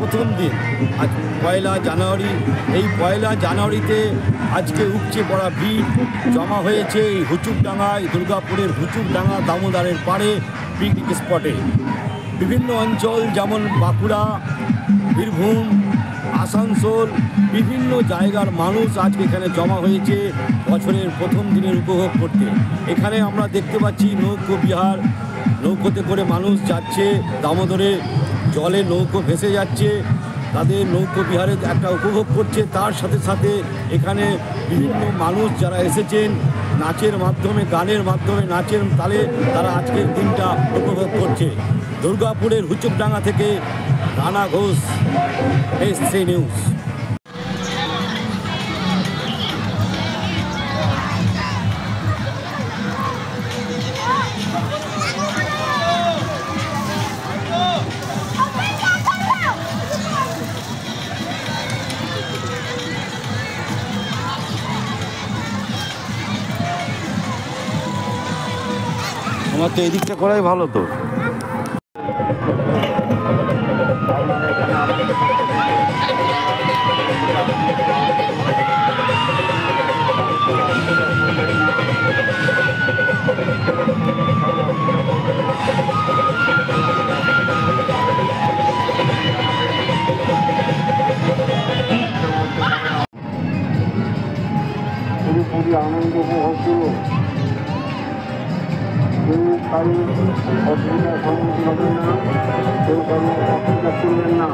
প্রথম দিন আজ 1 জানুয়ারি। এই 1 জানুয়ারিতে আজকে উপচে পড়া ভিড় জমা হয়েছে এই হুচুকডাঙ্গায়, দুর্গাপুরের হুচুকডাঙ্গা দামোদরের পাড়ে পিকনিক স্পটে। বিভিন্ন অঞ্চল যেমন বাঁকুড়া, বীরভূম, আসানসোল, বিভিন্ন জায়গার মানুষ আজকে এখানে জমা হয়েছে বছরের প্রথম দিনের উপভোগ করতে। এখানে আমরা দেখতে পাচ্ছি নৌকো বিহার, নৌকোতে করে মানুষ যাচ্ছে দামোদরে, জলে নৌকো ভেসে যাচ্ছে, তাদের নৌকো বিহারে একটা উপভোগ করছে। তার সাথে সাথে এখানে বিভিন্ন মানুষ যারা এসেছেন নাচের মাধ্যমে, গানের মাধ্যমে, নাচের তালে তারা আজকের দিনটা উপভোগ করছে। দুর্গাপুরের হুচুকডাঙ্গা থেকে রানা ঘোষ, SC নিউজ। আমার তো এদিকটা করাই ভালো তো। পুরোপুরি আনন্দ উপভোগ করুন। কেউ কারো অসুবিধার সম্মুখীন হবেন না, কেউ কারো অসুবিধা করবেন না।